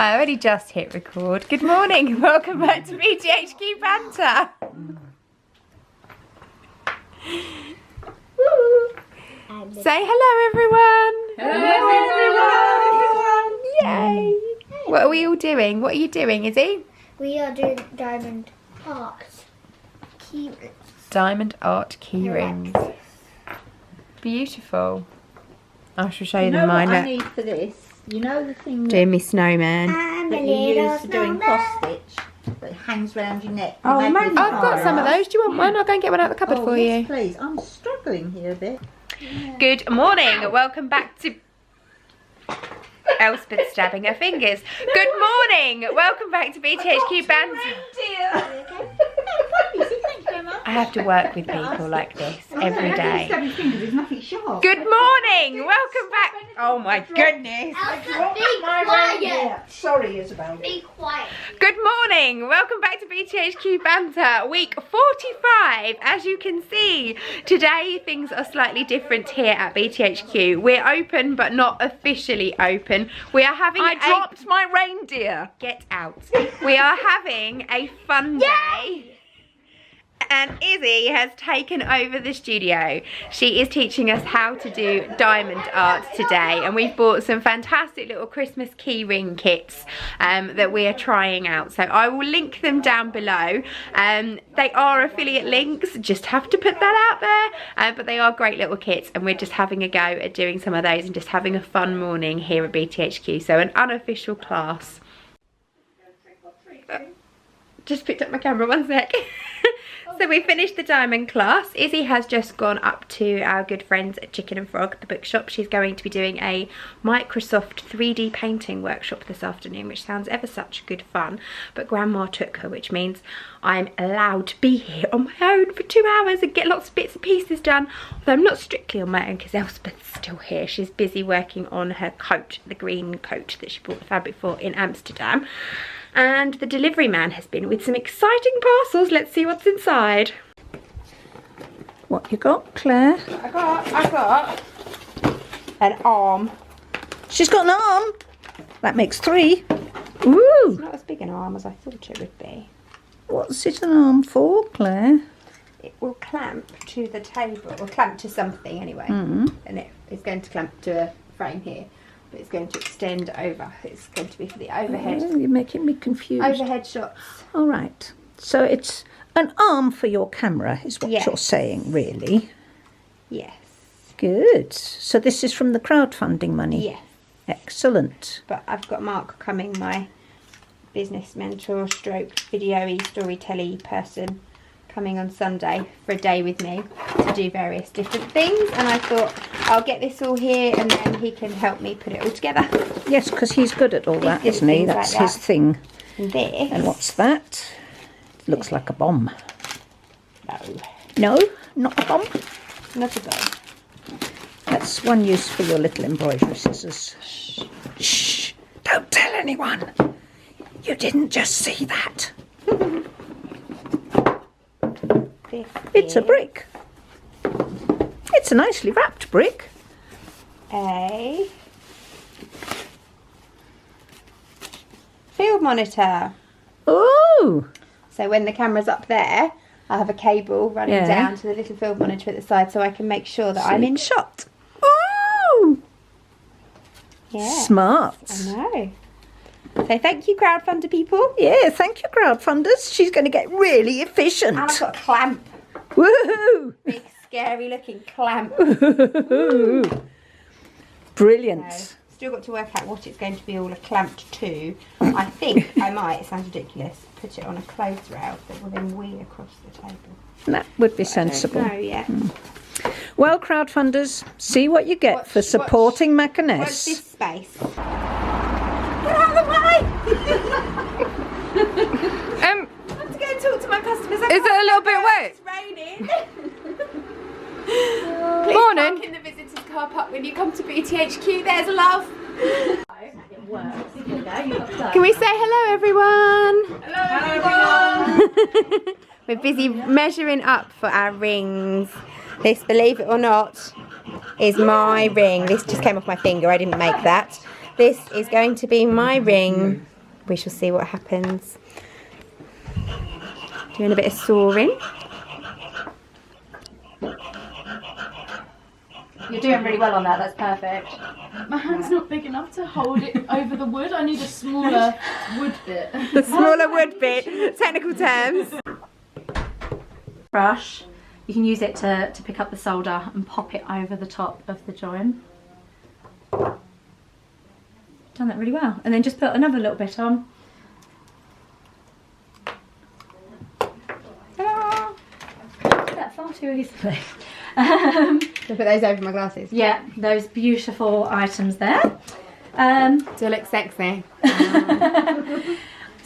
I already just hit record. Good morning, welcome back to BTHQ Banter. Say hello everyone. Hello everyone. Yay. What are we all doing? What are you doing, Izzy? We are doing diamond art key rings. Diamond art key rings. Beautiful. I shall show you, You know them mine. what I need for this? You know the thing Doing me snowman. that you use for doing cross stitch that hangs round your neck? Oh, I've got some of those. Do you want one? I'll go and get one out of the cupboard for yes, you. Please. I'm struggling here a bit. Good morning. Welcome back to Elspeth stabbing her fingers. Good morning. Welcome back to BTHQ Banter. I have to work with people like this every day. There's nothing sharp. Good morning. Welcome back. Oh my goodness. Be quiet. Sorry, Isabel. Be quiet. Good morning. Welcome back to BTHQ Banter, week 45. As you can see, today things are slightly different here at BTHQ. We're open, but not officially open. We are having I dropped my reindeer. Get out. We are having a fun day. And Izzy has taken over the studio. She is teaching us how to do diamond art today, and we've bought some fantastic little Christmas key ring kits that we are trying out. So I will link them down below. They are affiliate links, just have to put that out there. But they are great little kits, and we're just having a go at doing some of those and just having a fun morning here at BTHQ. So an unofficial class. Just picked up my camera, one sec. So we finished the diamond class. Izzy has just gone up to our good friends at Chicken and Frog, the bookshop. She's going to be doing a Microsoft 3D painting workshop this afternoon, which sounds ever such good fun. But Grandma took her, which means I'm allowed to be here on my own for 2 hours and get lots of bits and pieces done. Although I'm not strictly on my own because Elspeth's still here. She's busy working on her coat, the green coat that she bought the fabric for in Amsterdam. And the delivery man has been with some exciting parcels. Let's see what's inside. What you got, Claire? I got an arm. She's got an arm. That makes 3. It's Ooh. not as big an arm as I thought it would be. What's it an arm for, Claire? It will clamp to the table, or clamp to something anyway. Mm. And it is going to clamp to a frame here. But it's going to extend over. It's going to be for the overhead. Oh, you're making me confused. Overhead shots. All right. So it's an arm for your camera is what Yes. you're saying, really. Yes. Good. So this is from the crowdfunding money? Yes. Excellent. But I've got Mark coming, my business mentor stroke video-y storytelling person, coming on Sunday for a day with me to do various different things, and I thought I'll get this all here and then he can help me put it all together. Yes, because he's good at all that, isn't he? things like That's that. his thing. And this, And what's that? It looks like a bomb. no, No, not a bomb. not a bomb. That's one use for your little embroidery scissors. Shh. Shh. Don't tell anyone. You didn't just see that. This It's a is brick. It's a nicely wrapped brick. a field monitor. Oh, So when the camera's up there, I have a cable running Yeah. down to the little field monitor at the side, so I can make sure that I'm in shot. ooh, Yeah, smart. I know. So thank you, crowdfunder people. Yeah, thank you, crowdfunders. She's going to get really efficient. And I've got a clamp. Woohoo! Big, scary looking clamp. Brilliant. So, still got to work out what it's going to be all clamped to. I think I might, it sounds ridiculous, put it on a clothes rail that will then wheel across the table. That would be sensible. No, yeah. Well, crowdfunders, see what you get for supporting What's Macaness. this space? Get out of the way! I have to go and talk to my customers. Is it a little bit wet? It's raining. Please Morning. park in the visitors car park when you come to BTHQ. There's love. Can we say hello, everyone? Hello, everyone. We're busy measuring up for our rings. This, believe it or not, is my ring. This just came off my finger. I didn't make that. This is going to be my ring we shall see what happens. Doing a bit of sawing. You're doing really well on that, that's perfect. My hand's not big enough to hold it over the wood. I need a smaller wood bit. The smaller wood bit, technical terms. Brush, you can use it to pick up the solder and pop it over the top of the join. Done that really well. And then just put another little bit on. Ta-da! Did that far too easily. I'll put those over my glasses. Yeah, those beautiful items there. Do I look sexy?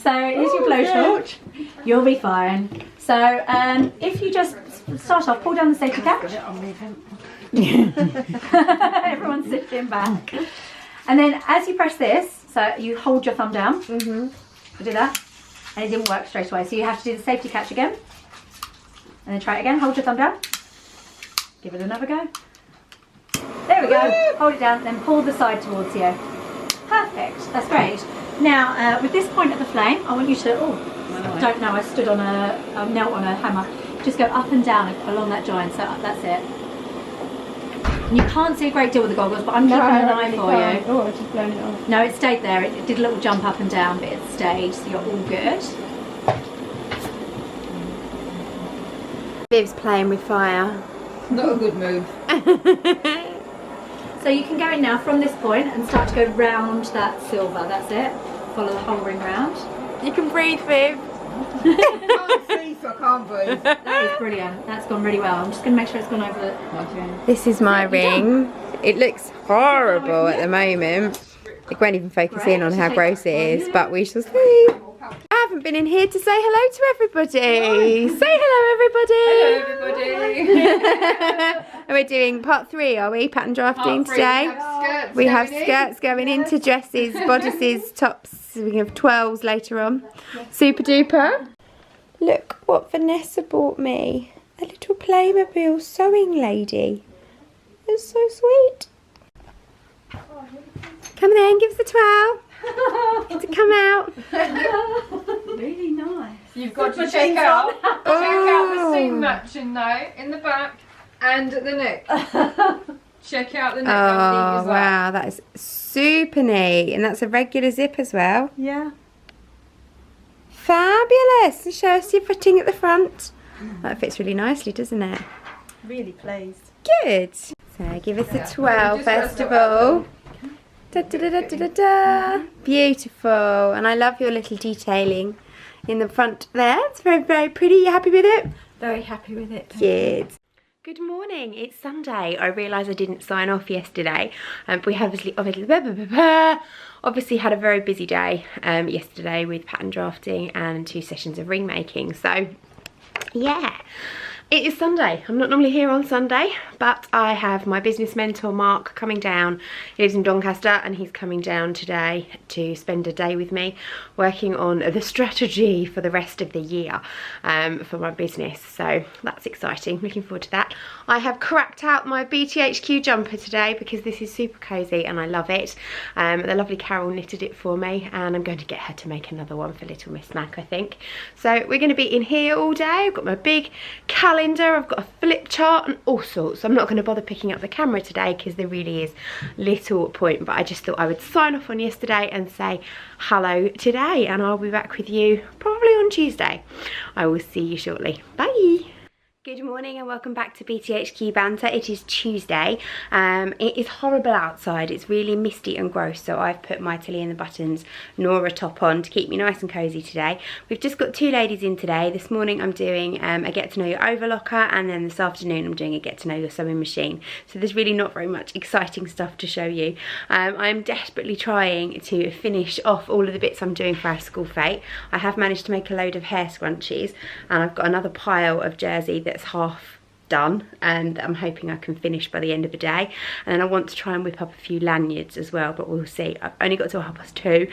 So here's your blowtorch. You'll be fine. So if you just start off, pull down the safety catch. Everyone's sitting back. And then as you press this, so you hold your thumb down. You do that, and it didn't work straight away. So you have to do the safety catch again, and then try it again. Hold your thumb down. Give it another go. There we go. Hold it down, then pull the side towards you. Perfect. That's great. Now, with this point of the flame, I want you to. Oh, don't know. I stood on a. I knelt on a hammer. Just go up and down along that joint. So that's it. And you can't see a great deal with the goggles, but I'm keeping an eye for you. Oh, I've just blown it off. No, it stayed there. It did a little jump up and down, but it stayed. So you're all good. Viv's playing with fire. Not a good move. So you can go in now from this point and start to go round that silver. That's it. Follow the whole ring round. You can breathe, Viv. I can't see, so I can't breathe. That is brilliant. That's gone really well. I'm just going to make sure it's gone over the... This is my ring. It looks horrible at the moment. It won't even focus in on how gross it is, but we shall see. I haven't been in here to say hello to everybody. Say hello, everybody. Hello, everybody. And we're doing part 3, are we? Pattern drafting today. We have skirts going into dresses, bodices, tops. We have 12s later on. Super duper. Look what Vanessa bought me. A little Playmobil sewing lady. It's so sweet. Come then, give us a twirl. To come out. Really nice. You've got to check out the seam matching though, in the back and at the neck. Check out the neck. Oh wow, that is super neat. And that's a regular zip as well. Yeah. Fabulous. And show us your fitting at the front. That fits really nicely, doesn't it? Really pleased. Good. So give us a twirl first of all. Da, da, da, da, da, da, da. Beautiful. And I love your little detailing in the front there. It's very, very pretty. You happy with it? Very happy with it. Good. Good morning. It's Sunday. I realise I didn't sign off yesterday. We obviously had a very busy day yesterday with pattern drafting and 2 sessions of ring making. So yeah. It is Sunday. I'm not normally here on Sunday, but I have my business mentor Mark coming down. He lives in Doncaster and he's coming down today to spend a day with me working on the strategy for the rest of the year for my business. So that's exciting. Looking forward to that. I have cracked out my BTHQ jumper today because this is super cozy and I love it. The lovely Carol knitted it for me and I'm going to get her to make another one for little Miss Mac, I think. So we're going to be in here all day. I've got my big calendar, I've got a flip chart and all sorts. I'm not going to bother picking up the camera today because there really is little point, but I just thought I would sign off on yesterday and say hello today, and I'll be back with you probably on Tuesday. I will see you shortly. Bye. Good morning and welcome back to BTHQ Banter. It is Tuesday. It is horrible outside. It's really misty and gross, so I've put my Tilly and the Buttons Nora top on to keep me nice and cosy today. We've just got 2 ladies in today. This morning I'm doing a get to know your overlocker, and then this afternoon I'm doing a get to know your sewing machine. So there's really not very much exciting stuff to show you. I'm desperately trying to finish off all of the bits I'm doing for our school fete. I have managed to make a load of hair scrunchies, and I've got another pile of jersey that's half done and I'm hoping I can finish by the end of the day. And then I want to try and whip up a few lanyards as well, but we'll see. I've only got till 2:30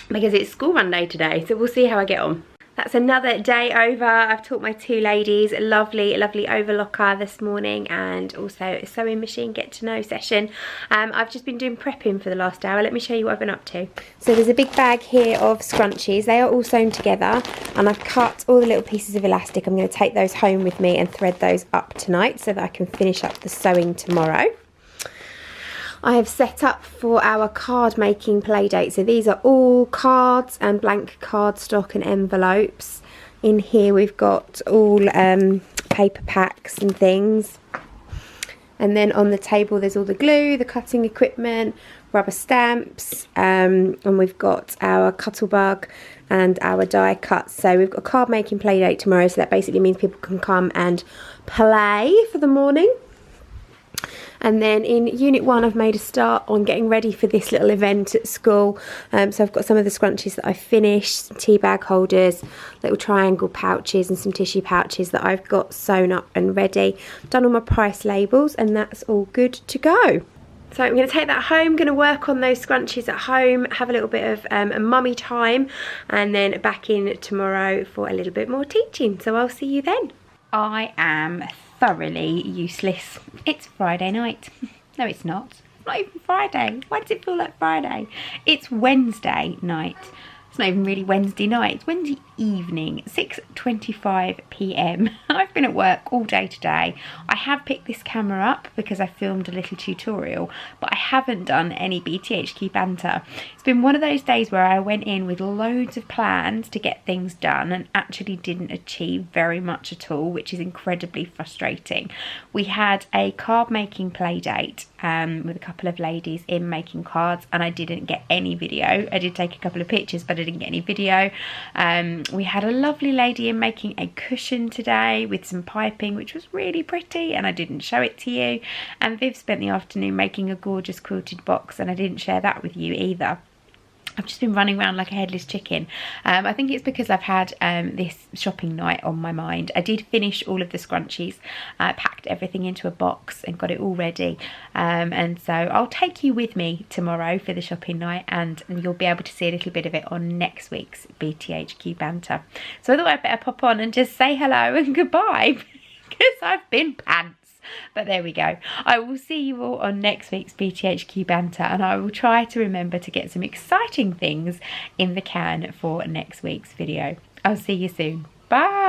because it's school run day today, so we'll see how I get on. That's another day over. I've taught my two ladies, lovely overlocker this morning, and also a sewing machine get to know session. I've just been doing prepping for the last hour. Let me show you what I've been up to. So there's a big bag here of scrunchies. They are all sewn together, and I've cut all the little pieces of elastic. I'm going to take those home with me and thread those up tonight so that I can finish up the sewing tomorrow. I have set up for our card making play date. So these are all cards and blank cardstock and envelopes. In here we've got all paper packs and things. And then on the table there's all the glue, the cutting equipment, rubber stamps, and we've got our Cuttlebug and our die cuts. So we've got a card making play date tomorrow, so that basically means people can come and play for the morning. And then in Unit 1 I've made a start on getting ready for this little event at school. So I've got some of the scrunchies that I've finished, some tea bag holders, little triangle pouches and some tissue pouches that I've got sewn up and ready. Done all my price labels and that's all good to go. So I'm going to take that home, going to work on those scrunchies at home, have a little bit of a mummy time, and then back in tomorrow for a little bit more teaching. So I'll see you then. I am thoroughly useless. It's Friday night. No, it's not. It's not even Friday. Why does it feel like Friday? It's Wednesday night. It's not even really Wednesday night. It's Wednesday evening, 6:25 p.m. I've been at work all day today. I have picked this camera up because I filmed a little tutorial, but I haven't done any BTHQ banter. It's been one of those days where I went in with loads of plans to get things done and actually didn't achieve very much at all, which is incredibly frustrating. We had a card making play date with a couple of ladies in making cards, and I didn't get any video. I did take a couple of pictures, but I didn't get any video. We had a lovely lady in making a cushion today with some piping, which was really pretty, and I didn't show it to you. And Viv spent the afternoon making a gorgeous quilted box, and I didn't share that with you either. I've just been running around like a headless chicken. I think it's because I've had this shopping night on my mind. I did finish all of the scrunchies. I packed everything into a box and got it all ready. And so I'll take you with me tomorrow for the shopping night, and you'll be able to see a little bit of it on next week's BTHQ Banter. So I thought I'd better pop on and just say hello and goodbye because I've been pants. But there we go. I will see you all on next week's BTHQ Banter, and I will try to remember to get some exciting things in the can for next week's video. I'll see you soon. Bye.